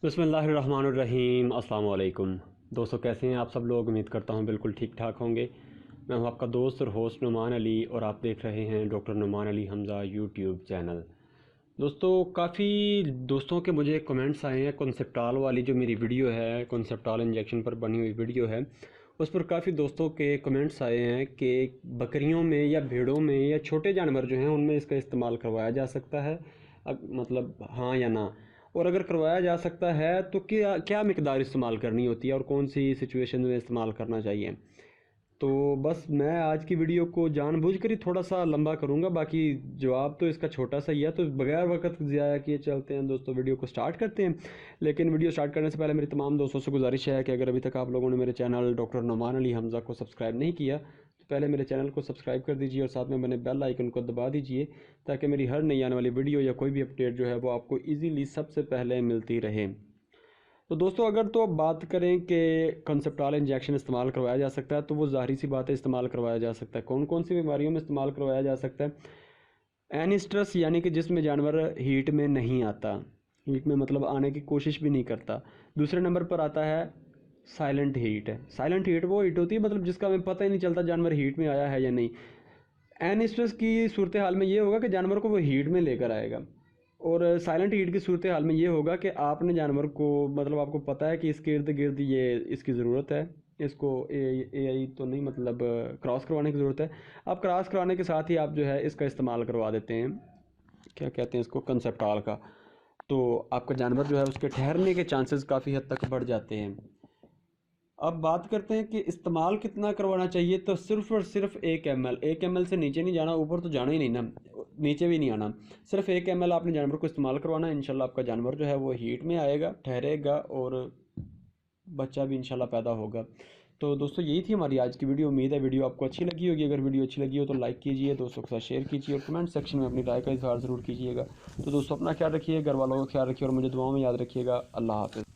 बिस्मिल्लाहिर्रहमानिर्रहीम। अस्सलाम वालेकुम दोस्तों, कैसे हैं आप सब लोग। उम्मीद करता हूं बिल्कुल ठीक ठाक होंगे। मैं हूं आपका दोस्त और होस्ट नुमान अली और आप देख रहे हैं doctor Numan Ali Hamza YouTube channel. दोस्तों, काफ़ी दोस्तों के मुझे कमेंट्स आए हैं। कॉन्सेप्टाल वाली जो मेरी वीडियो है, कॉन्सेप्टाल इंजेक्शन पर बनी हुई वीडियो है, उस पर काफ़ी दोस्तों के कमेंट्स आए हैं कि बकरियों में या भेड़ों में या छोटे जानवर जो हैं उनमें इसका इस्तेमाल करवाया जा सकता है। मतलब हाँ या ना, और अगर करवाया जा सकता है तो क्या क्या मिकदार इस्तेमाल करनी होती है और कौन सी सिचुएशन में इस्तेमाल करना चाहिए। तो बस मैं आज की वीडियो को जानबूझकर ही थोड़ा सा लंबा करूंगा, बाकी जवाब तो इसका छोटा सा ही है। तो बगैर वक्त ज़ाया किए चलते हैं दोस्तों, वीडियो को स्टार्ट करते हैं। लेकिन वीडियो स्टार्ट करने से पहले मेरी तमाम दोस्तों से गुजारिश है कि अगर अभी तक आप लोगों ने मेरे चैनल डॉक्टर नुमान अली हमज़ा को सब्सक्राइब नहीं किया तो पहले मेरे चैनल को सब्सक्राइब कर दीजिए और साथ में बने बेल आइकन को दबा दीजिए, ताकि मेरी हर नई आने वाली वीडियो या कोई भी अपडेट जो है वो आपको ईजीली सबसे पहले मिलती रहे। तो दोस्तों, अगर तो अब बात करें कि कॉन्सेप्टाल इंजेक्शन इस्तेमाल करवाया जा सकता है, तो वो ज़ाहिर सी बात है इस्तेमाल करवाया जा सकता है। कौन कौन सी बीमारियों में इस्तेमाल करवाया जा सकता है। एनिस्ट्रस, यानी कि जिसमें जानवर हीट में नहीं आता, हीट में मतलब आने की कोशिश भी नहीं करता। दूसरे नंबर पर आता है साइलेंट हीट। है साइलेंट हीट वो हीट होती है मतलब जिसका हमें पता ही नहीं चलता जानवर हीट में आया है या नहीं। एनिस्ट्रस की सूरत हाल में ये होगा कि जानवर को वो हीट में लेकर आएगा, और साइलेंट हीट की सूरत हाल में ये होगा कि आपने जानवर को मतलब आपको पता है कि इसके इर्द गिर्द ये इसकी ज़रूरत है, इसको ए आई तो नहीं मतलब क्रॉस करवाने की ज़रूरत है। आप क्रॉस करवाने के साथ ही आप जो है इसका इस्तेमाल करवा देते हैं, क्या कहते हैं इसको, कंसेप्टाल का। तो आपका जानवर जो है उसके ठहरने के चांसेस काफ़ी हद तक बढ़ जाते हैं। अब बात करते हैं कि इस्तेमाल कितना करवाना चाहिए। तो सिर्फ और सिर्फ 1 ml से नीचे नहीं जाना, ऊपर तो जाना ही नहीं ना, नीचे भी नहीं आना। सिर्फ 1 ml आपने जानवर को इस्तेमाल करवाना है। इंशाल्लाह आपका जानवर जो है वो हीट में आएगा, ठहरेगा और बच्चा भी इंशाल्लाह पैदा होगा। तो दोस्तों, यही थी हमारी आज की वीडियो। उम्मीद है वीडियो आपको अच्छी लगी होगी। अगर वीडियो अच्छी लगी हो तो लाइक कीजिए, दोस्तों के साथ शेयर कीजिए और कमेंट सेक्शन में अपनी राय का इजहार ज़रूर कीजिएगा। तो दोस्तों, अपना ख्याल रखिए, घर वालों का ख्याल रखिए और मुझे दुआओं में याद रखिएगा। अल्लाह हाफ़िज़।